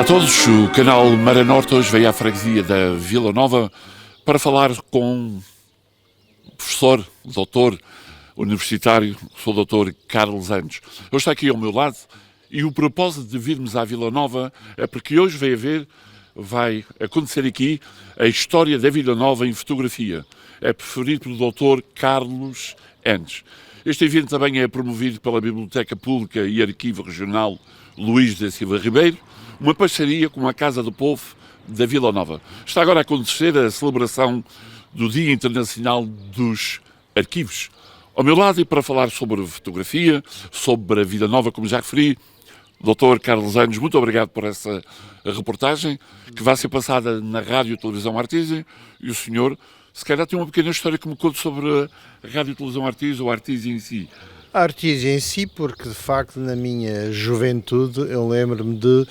Olá a todos, o canal Mara Norte hoje veio à freguesia da Vila Nova para falar com o professor, doutor universitário, sou o doutor Carlos Anjos. Hoje está aqui ao meu lado e o propósito de virmos à Vila Nova é porque hoje vai acontecer aqui a história da Vila Nova em fotografia. É preferido pelo doutor Carlos Anjos. Este evento também é promovido pela Biblioteca Pública e Arquivo Regional Luís da Silva Ribeiro, uma parceria com a Casa do Povo da Vila Nova. Está agora a acontecer a celebração do Dia Internacional dos Arquivos. Ao meu lado, e para falar sobre fotografia, sobre a Vila Nova, como já referi, Dr. Carlos Anjos, muito obrigado por essa reportagem, que vai ser passada na Rádio e Televisão Artesia, e o senhor, se calhar, tem uma pequena história que me conte sobre a Rádio e Televisão Artesia, ou a Artesia em si. A Artesia em si, porque de facto na minha juventude eu lembro-me de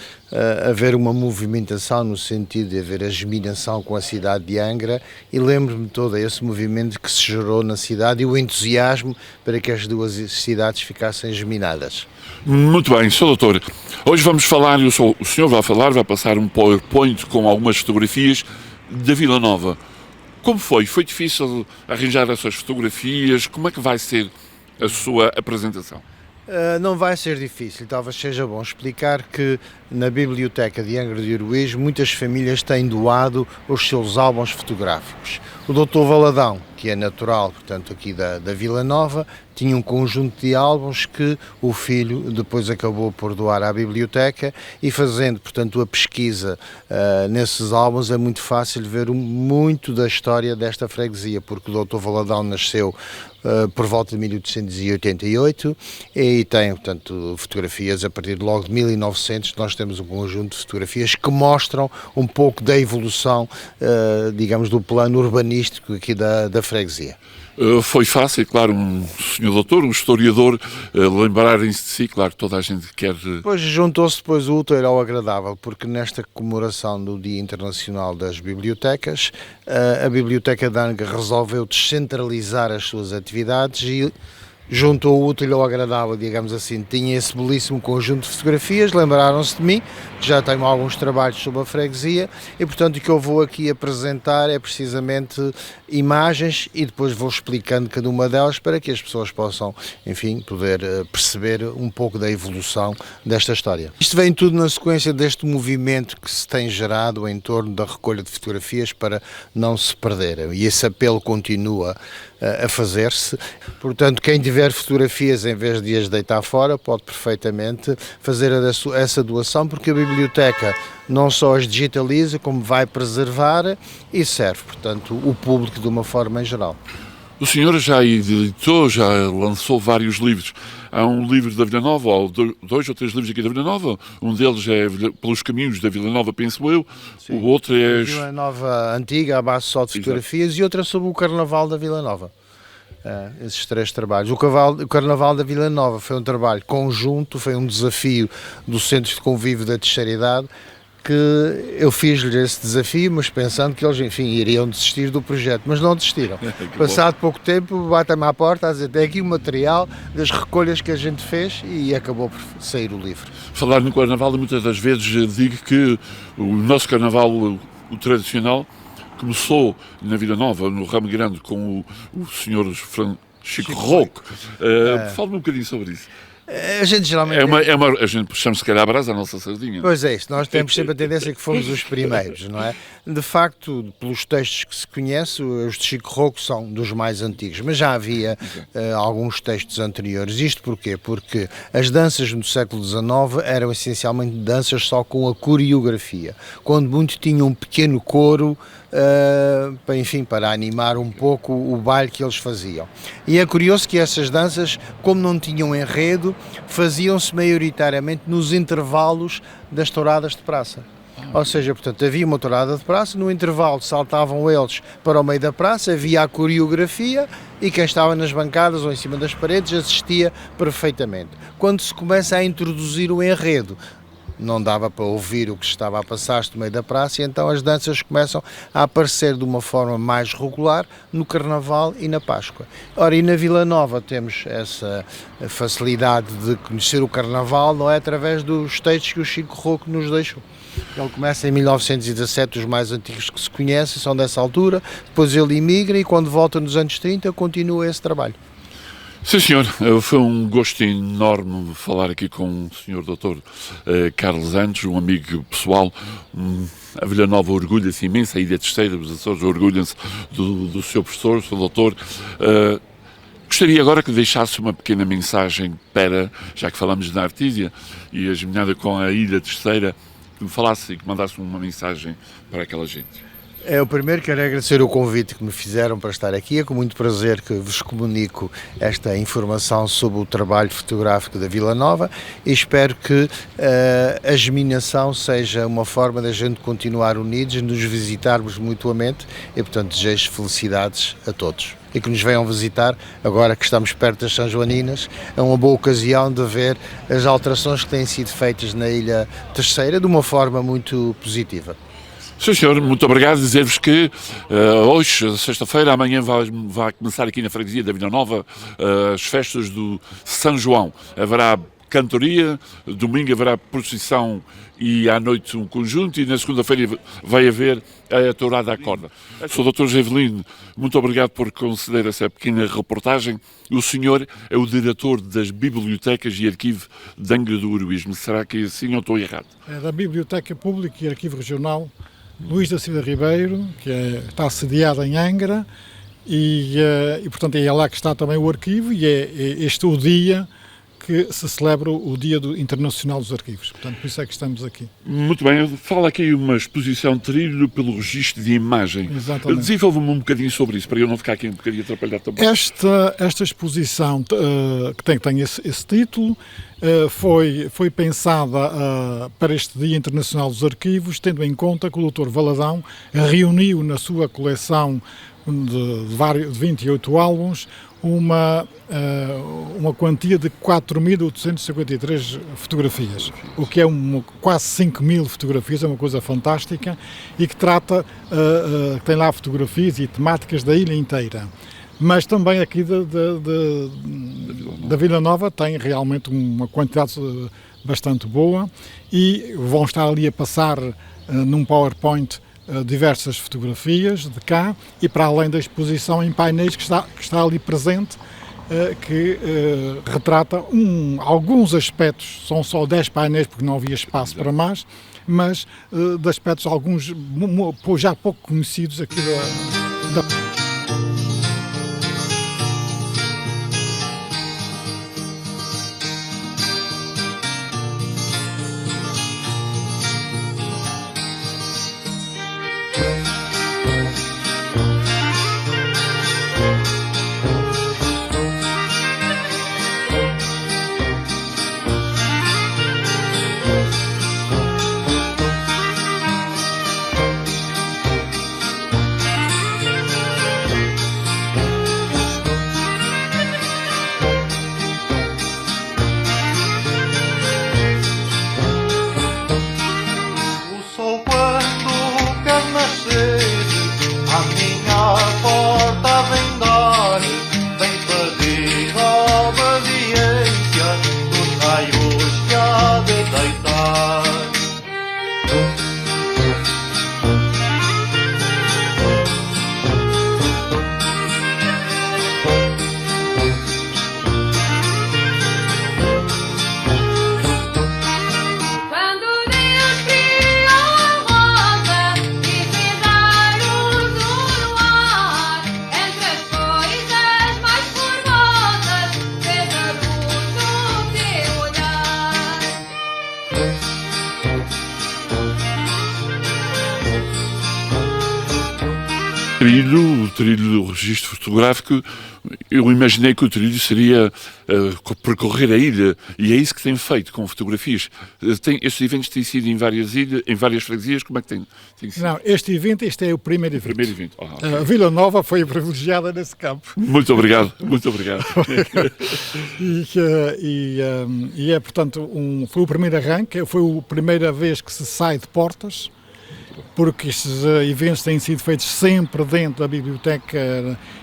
haver uma movimentação no sentido de haver a germinação com a cidade de Angra, e lembro-me de todo esse movimento que se gerou na cidade e o entusiasmo para que as duas cidades ficassem germinadas. Muito bem, Sr. Doutor. Hoje vamos falar, o senhor vai passar um PowerPoint com algumas fotografias da Vila Nova. Como foi? Foi difícil arranjar essas fotografias? Como é que vai ser a sua apresentação? Não vai ser difícil, talvez seja bom explicar que na Biblioteca de Angra do Heroísmo muitas famílias têm doado os seus álbuns fotográficos. O Dr. Valadão, que é natural, portanto, aqui da Vila Nova, tinha um conjunto de álbuns que o filho depois acabou por doar à biblioteca, e fazendo, portanto, a pesquisa nesses álbuns é muito fácil ver muito da história desta freguesia, porque o Dr. Valadão nasceu por volta de 1888 e tem, portanto, fotografias a partir de logo de 1900. Nós temos um conjunto de fotografias que mostram um pouco da evolução, digamos, do plano urbanístico aqui da freguesia. Foi fácil, claro, um senhor doutor, um historiador, lembrarem-se de si, claro, toda a gente quer... Pois juntou-se depois o útil ao agradável, porque nesta comemoração do Dia Internacional das Bibliotecas, a Biblioteca de Angra resolveu descentralizar as suas atividades e juntou o útil ao agradável, digamos assim. Tinha esse belíssimo conjunto de fotografias, lembraram-se de mim, que já tenho alguns trabalhos sobre a freguesia, e portanto o que eu vou aqui apresentar é precisamente imagens, e depois vou explicando cada uma delas para que as pessoas possam, enfim, poder perceber um pouco da evolução desta história. Isto vem tudo na sequência deste movimento que se tem gerado em torno da recolha de fotografias para não se perderem, e esse apelo continua a fazer-se. Portanto, quem tiver fotografias, em vez de as deitar fora, pode perfeitamente fazer essa doação, porque a biblioteca não só as digitaliza, como vai preservar e serve, portanto, o público de uma forma em geral. O senhor já editou, já lançou vários livros. Há um livro da Vila Nova, ou dois ou três livros aqui da Vila Nova. Um deles é Pelos Caminhos da Vila Nova, penso eu. Sim. O outro é... Vila Nova Antiga, à base só de fotografias. Exato. E outra sobre o Carnaval da Vila Nova. Esses três trabalhos. O Carnaval da Vila Nova foi um trabalho conjunto, foi um desafio do Centro de Convívio da Terceira Idade, que eu fiz-lhes esse desafio, mas pensando que eles, enfim, iriam desistir do projeto, mas não desistiram. Passado pouco tempo, batem-me à porta a dizer: tem aqui o material das recolhas que a gente fez, e acabou por sair o livro. Falar no Carnaval, muitas das vezes digo que o nosso Carnaval, o tradicional, começou na Vila Nova, no Ramo Grande, com o senhor Chico Rocco. Fala-me um bocadinho sobre isso. A gente geralmente... A gente puxamos se calhar a brasa à nossa sardinha. Pois é, isso. Nós temos sempre a tendência que fomos os primeiros, não é? De facto, pelos textos que se conhece, os de Chico Rocco são dos mais antigos, mas já havia alguns textos anteriores. Isto porquê? Porque as danças no século XIX eram essencialmente danças só com a coreografia, quando muito tinham um pequeno coro, enfim, para animar um pouco o baile que eles faziam. E é curioso que essas danças, como não tinham enredo, faziam-se maioritariamente nos intervalos das touradas de praça. Ou seja, portanto, havia uma tourada de praça, no intervalo saltavam eles para o meio da praça, havia a coreografia e quem estava nas bancadas ou em cima das paredes assistia perfeitamente. Quando se começa a introduzir o enredo, não dava para ouvir o que estava a passar-se no meio da praça, e então as danças começam a aparecer de uma forma mais regular no Carnaval e na Páscoa. Ora, e na Vila Nova temos essa facilidade de conhecer o Carnaval, não é através dos textos que o Chico Rocco nos deixou. Ele começa em 1917, os mais antigos que se conhecem são dessa altura, depois ele imigra e quando volta nos anos 30 continua esse trabalho. Sim, senhor, foi um gosto enorme falar aqui com o senhor doutor Carlos Anjos, um amigo pessoal. A Vila Nova orgulha-se imenso, a Ilha Terceira, os Açores orgulham-se do seu professor, do seu doutor. Gostaria agora que deixasse uma pequena mensagem para, já que falamos na Artísia e a geminhada com a Ilha Terceira, que me falasse e que mandasse uma mensagem para aquela gente. Eu primeiro quero agradecer o convite que me fizeram para estar aqui. É com muito prazer que vos comunico esta informação sobre o trabalho fotográfico da Vila Nova e espero que a geminação seja uma forma da gente continuar unidos, nos visitarmos mutuamente e, portanto, desejo felicidades a todos. E que nos venham visitar, agora que estamos perto das São Joaninas, é uma boa ocasião de ver as alterações que têm sido feitas na Ilha Terceira de uma forma muito positiva. Sim, senhor, muito obrigado. Dizer-vos que hoje, sexta-feira, amanhã vai começar aqui na freguesia da Vila Nova as festas do São João. Haverá cantoria, domingo haverá procissão e à noite um conjunto e na segunda-feira vai haver a tourada à corda. Sou o Dr. Gevelino, muito obrigado por conceder essa pequena reportagem. O senhor é o diretor das Bibliotecas e Arquivo de Angra do Heroísmo. Será que assim eu estou errado? É da Biblioteca Pública e Arquivo Regional Luís da Silva Ribeiro, que está sediada em Angra e, portanto é lá que está também o arquivo e é este o dia que se celebra o Dia Internacional dos Arquivos. Portanto, por isso é que estamos aqui. Muito bem. Fala aqui uma exposição trilho pelo registro de imagem. Exatamente. Desenvolva-me um bocadinho sobre isso, para eu não ficar aqui um bocadinho atrapalhado também. Esta exposição que tem esse título foi pensada para este Dia Internacional dos Arquivos, tendo em conta que o Dr. Valadão reuniu na sua coleção de 28 álbuns uma quantia de 4.853 fotografias, o que é quase 5.000 fotografias, é uma coisa fantástica e que tem lá fotografias e temáticas da ilha inteira. Mas também aqui da Vila Nova tem realmente uma quantidade bastante boa e vão estar ali a passar num PowerPoint diversas fotografias de cá e para além da exposição em painéis que está ali presente, que retrata alguns aspectos, são só 10 painéis porque não havia espaço para mais, mas de aspectos alguns já pouco conhecidos aqui da trilho do registro fotográfico, eu imaginei que o trilho seria percorrer a ilha, e é isso que tem feito com fotografias. Estes eventos têm sido em várias ilhas, em várias freguesias, como é que tem sido? Não, este é o primeiro evento. Primeiro evento. Okay. A Vila Nova foi privilegiada nesse campo. Muito obrigado, muito obrigado. E é, portanto, foi o primeiro arranque, foi a primeira vez que se sai de Portas, porque estes eventos têm sido feitos sempre dentro da biblioteca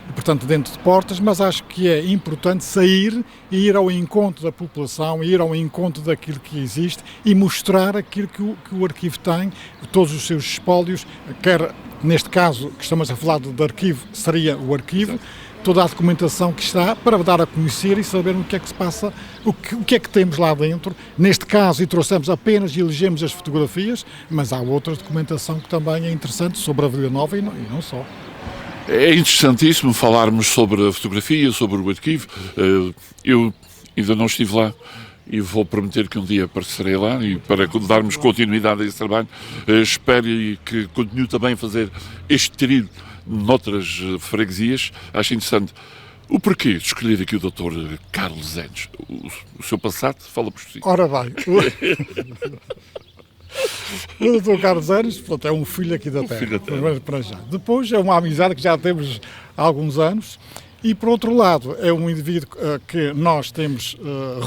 e, portanto, dentro de Portas, mas acho que é importante sair e ir ao encontro da população, ir ao encontro daquilo que existe e mostrar aquilo que o arquivo tem, todos os seus espólios, quer neste caso que estamos a falar de arquivo, seria o arquivo, exato, toda a documentação que está para dar a conhecer e saber o que é que se passa, o que é que temos lá dentro. Neste caso, e trouxemos apenas e elegemos as fotografias, mas há outra documentação que também é interessante sobre a Vila Nova e não só. É interessantíssimo falarmos sobre a fotografia, sobre o arquivo. Eu ainda não estive lá e vou prometer que um dia aparecerei lá e para darmos continuidade a esse trabalho, espero que continue também a fazer este trilho noutras freguesias. Acho interessante. O porquê de escolher aqui o Dr. Carlos Anos? O seu passado fala por si. Ora bem, o Dr. Carlos Anos, portanto, é um filho aqui da terra, para já. Depois é uma amizade que já temos há alguns anos e, por outro lado, é um indivíduo que nós temos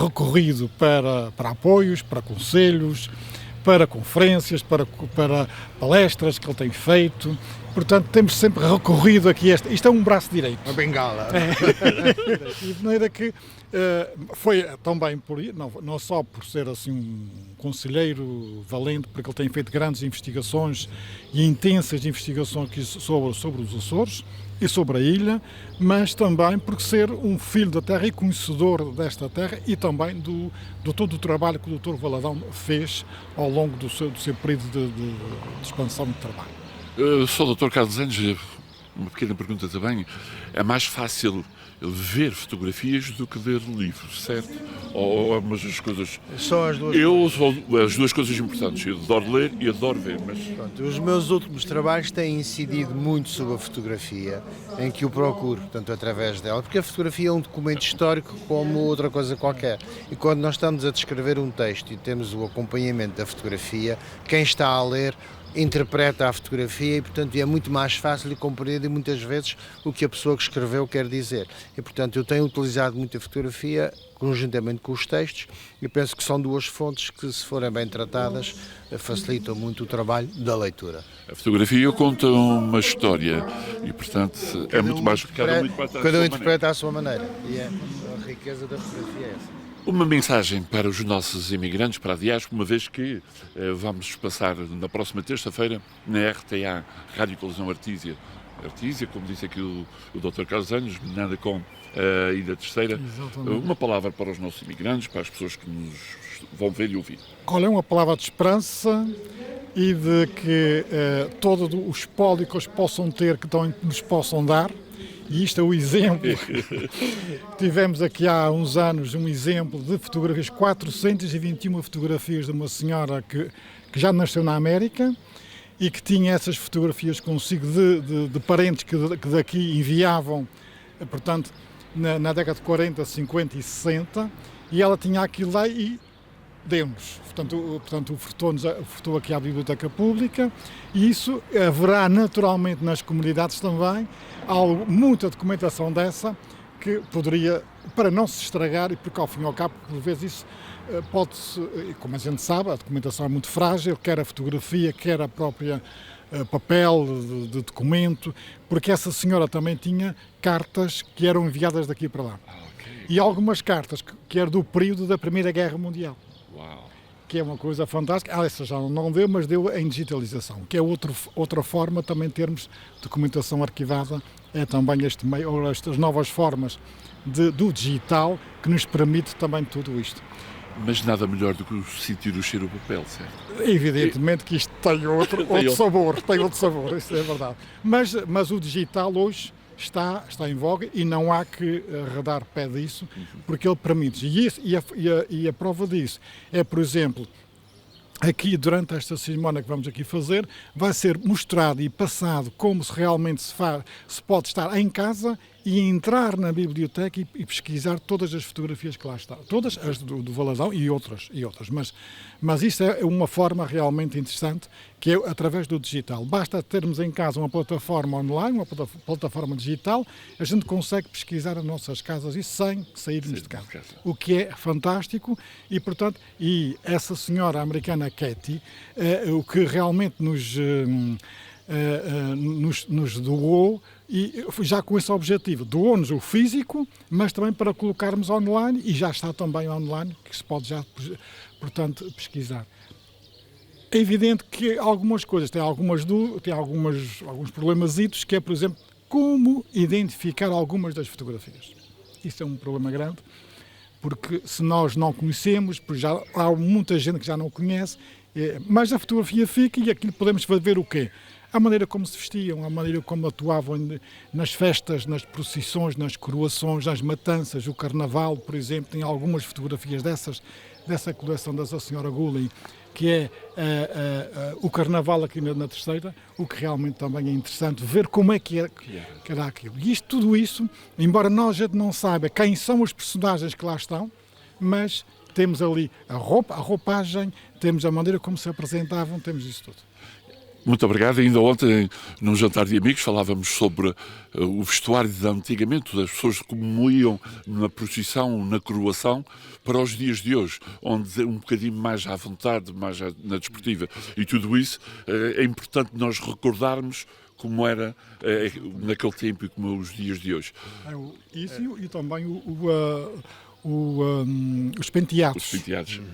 recorrido para apoios, para conselhos, para conferências, para palestras que ele tem feito. Portanto, temos sempre recorrido aqui isto é um braço direito. Uma bengala. E de maneira que foi também por não só por ser assim um conselheiro valente, porque ele tem feito grandes investigações e intensas investigações sobre os Açores e sobre a ilha, mas também por ser um filho da terra e conhecedor desta terra e também do todo o trabalho que o Dr. Valadão fez ao longo do seu período de expansão de trabalho. Sou o Dr. Carlos Anos, uma pequena pergunta também. É mais fácil ver fotografias do que ler livros, certo? Ou ambas as coisas? São as duas. Sou as duas coisas importantes. Eu adoro ler e adoro ver, mas... Pronto, os meus últimos trabalhos têm incidido muito sobre a fotografia, em que o procuro, portanto, através dela, porque a fotografia é um documento histórico como outra coisa qualquer. E quando nós estamos a descrever um texto e temos o acompanhamento da fotografia, quem está a ler interpreta a fotografia e, portanto, é muito mais fácil de compreender muitas vezes o que a pessoa que escreveu quer dizer. E, portanto, eu tenho utilizado muito a fotografia conjuntamente com os textos e penso que são duas fontes que, se forem bem tratadas, facilitam muito o trabalho da leitura. A fotografia conta uma história e, portanto, é muito mais... Cada um interpreta à sua maneira. E a riqueza da fotografia é essa. Uma mensagem para os nossos imigrantes, para a diáspora, uma vez que vamos passar na próxima terça-feira na RTA, Rádio Colisão Artísia, como disse aqui o Dr. Carlos Anos, nada com a Ilha Terceira. Exatamente. Uma palavra para os nossos imigrantes, para as pessoas que nos vão ver e ouvir. Olha, uma palavra de esperança e de que todo o espólio que eles possam ter, que nos possam dar. E isto é o exemplo. Tivemos aqui há uns anos um exemplo de fotografias, 421 fotografias de uma senhora que já nasceu na América e que tinha essas fotografias consigo de parentes que daqui enviavam, portanto, na década de 40, 50 e 60, e ela tinha aquilo lá e deu-nos. Portanto, ofertou aqui à Biblioteca Pública e isso haverá naturalmente nas comunidades também. Há muita documentação dessa que poderia, para não se estragar, e porque ao fim e ao cabo, por vezes isso pode-se, como a gente sabe, a documentação é muito frágil, quer a fotografia, quer a própria papel de documento, porque essa senhora também tinha cartas que eram enviadas daqui para lá. E algumas cartas que eram do período da Primeira Guerra Mundial. Uau. Que é uma coisa fantástica. Essa já não deu, mas deu em digitalização, que é outra forma também de termos documentação arquivada, é também este meio, ou estas novas formas do digital que nos permite também tudo isto. Mas nada melhor do que sentir o cheiro do papel, certo? Evidentemente que isto tem outro sabor, isso é verdade. Mas o digital hoje está em voga e não há que arredar pé disso, porque ele permite. E a prova disso é, por exemplo, aqui durante esta cerimónia que vamos aqui fazer, vai ser mostrado e passado como se realmente se pode estar em casa e entrar na biblioteca e pesquisar todas as fotografias que lá estão. Todas as do Valadão e outras. Mas isso é uma forma realmente interessante, que é através do digital. Basta termos em casa uma plataforma online, uma plataforma digital, a gente consegue pesquisar as nossas casas e sem sairmos de casa. O que é fantástico e, portanto, e essa senhora americana, Katie, o que realmente nos doou, e já com esse objetivo, doou-nos o físico, mas também para colocarmos online, e já está também online, que se pode já, portanto, pesquisar. É evidente que algumas coisas têm alguns problemazitos, que é, por exemplo, como identificar algumas das fotografias. Isso é um problema grande, porque se nós não conhecemos, pois já há muita gente que já não conhece, mas a fotografia fica e aquilo podemos ver o quê? A maneira como se vestiam, a maneira como atuavam nas festas, nas procissões, nas coroações, nas matanças, o carnaval, por exemplo, tem algumas fotografias dessa coleção da senhora Gulli, que é o carnaval aqui na Terceira, o que realmente também é interessante ver como é que era aquilo. E tudo isso, embora a gente não saiba quem são os personagens que lá estão, mas temos ali a roupagem, temos a maneira como se apresentavam, temos isso tudo. Muito obrigado. Ainda ontem, num jantar de amigos, falávamos sobre o vestuário de antigamente, das pessoas como iam na procissão, na coroação, para os dias de hoje, onde é um bocadinho mais à vontade, mais na desportiva. E tudo isso é importante nós recordarmos como era naquele tempo e como é os dias de hoje. Isso e também os penteados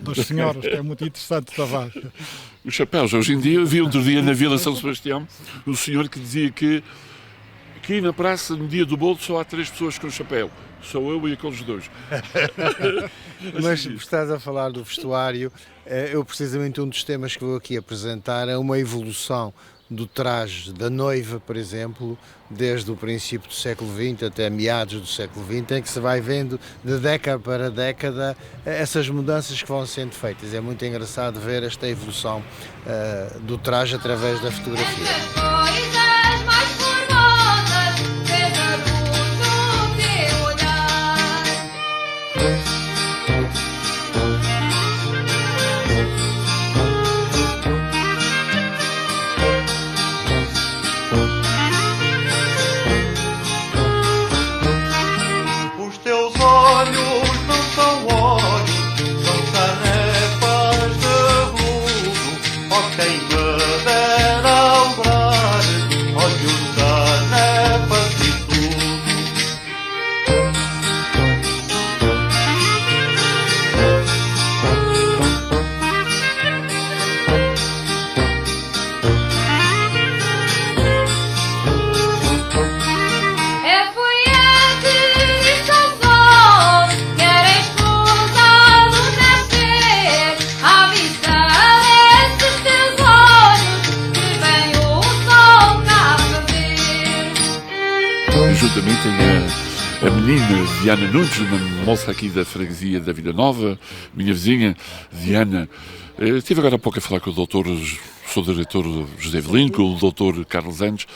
das senhoras, que é muito interessante também. Os chapéus, hoje em dia, vi outro dia na Vila São Sebastião um senhor que dizia que aqui na praça, no dia do bolo, só há 3 pessoas com chapéu. Sou eu e aqueles 2. Mas estás a falar do vestuário, eu precisamente um dos temas que vou aqui apresentar é uma evolução do traje da noiva, por exemplo, desde o princípio do século XX até meados do século XX, em que se vai vendo de década para década essas mudanças que vão sendo feitas. É muito engraçado ver esta evolução do traje através da fotografia. Também tem a menina Diana Nunes, uma moça aqui da freguesia da Vila Nova, minha vizinha Diana. Estive agora há pouco a falar com o doutor, sou diretor José Velino, com o doutor Carlos Anjos.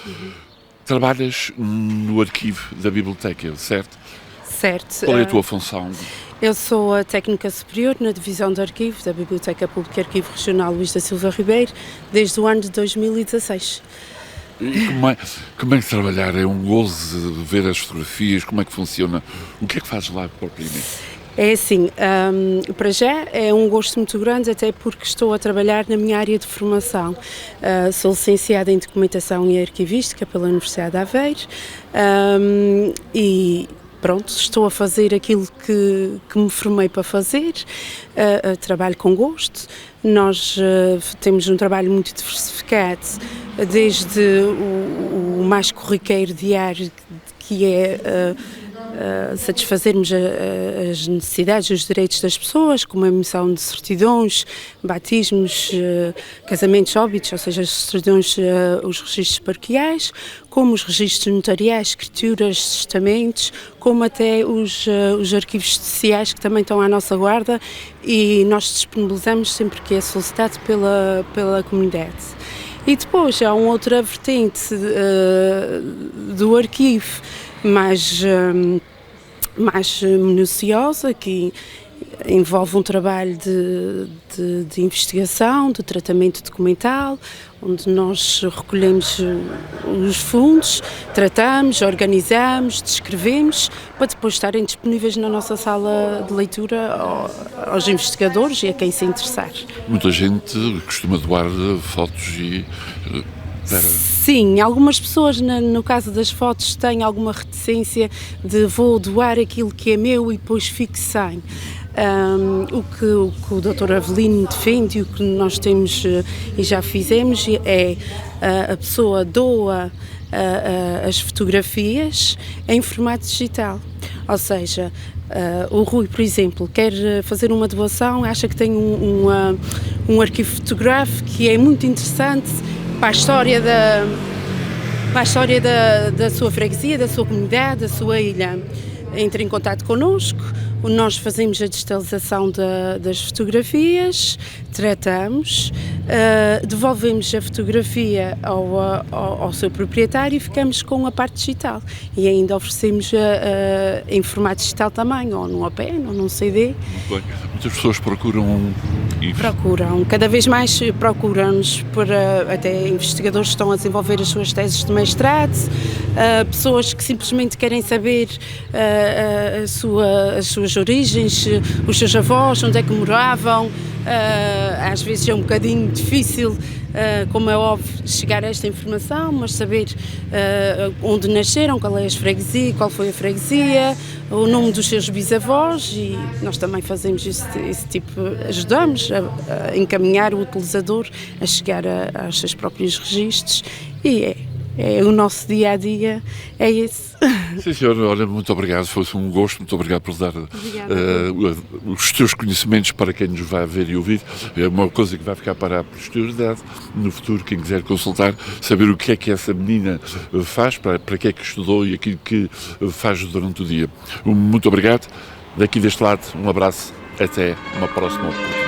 Trabalhas no arquivo da biblioteca, certo? Certo. Qual é a tua função? Eu sou a técnica superior na divisão de arquivo da Biblioteca Pública e Arquivo Regional Luís da Silva Ribeiro, desde o ano de 2016. E como é que trabalhar? É um gozo ver as fotografias, como é que funciona? O que é que fazes lá propriamente? É assim, para já é um gosto muito grande, até porque estou a trabalhar na minha área de formação. Sou licenciada em Documentação e Arquivística pela Universidade de Aveiro e pronto, estou a fazer aquilo que me formei para fazer, trabalho com gosto. Nós temos um trabalho muito diversificado, desde o mais corriqueiro diário, que é satisfazermos as necessidades e os direitos das pessoas, como a emissão de certidões, batismos, casamentos, óbitos, ou seja, as certidões, os registros paroquiais, como os registros notariais, escrituras, testamentos, como até os arquivos sociais que também estão à nossa guarda e nós disponibilizamos sempre que é solicitado pela comunidade. E depois há uma outra vertente do arquivo mais minuciosa, que envolve um trabalho de investigação, de tratamento documental, onde nós recolhemos os fundos, tratamos, organizamos, descrevemos, para depois estarem disponíveis na nossa sala de leitura aos investigadores e a quem se interessar. Muita gente costuma doar fotos e... Sim, algumas pessoas, no caso das fotos, têm alguma reticência de vou doar aquilo que é meu e depois fico sem. O que o Dr. Avelino defende e o que nós temos e já fizemos é a pessoa doa as fotografias em formato digital. Ou seja, o Rui, por exemplo, quer fazer uma doação, acha que tem um arquivo fotográfico que é muito interessante para a história da sua freguesia, da sua comunidade, da sua ilha. Entra em contato connosco, nós fazemos a digitalização das fotografias, tratamos, devolvemos a fotografia ao seu proprietário e ficamos com a parte digital. E ainda oferecemos em formato digital também, ou num OPN, ou num CD. Muito bem. Muitas pessoas procuram isso. Procuram, cada vez mais procuram-nos, até investigadores que estão a desenvolver as suas teses de mestrado, pessoas que simplesmente querem saber as suas origens, os seus avós, onde é que moravam. Às vezes é um bocadinho difícil, como é óbvio, chegar a esta informação, mas saber onde nasceram, qual é a freguesia, qual foi a freguesia, o nome dos seus bisavós, e nós também fazemos esse tipo, ajudamos a encaminhar o utilizador a chegar aos seus próprios registros, e o nosso dia-a-dia é esse. Sim, senhor, olha, muito obrigado, foi um gosto, muito obrigado por dar os teus conhecimentos para quem nos vai ver e ouvir. É uma coisa que vai ficar para a posterioridade, no futuro, quem quiser consultar, saber o que é que essa menina faz, para que é que estudou e aquilo que faz durante o dia. Muito obrigado, daqui deste lado, um abraço, até uma próxima oportunidade.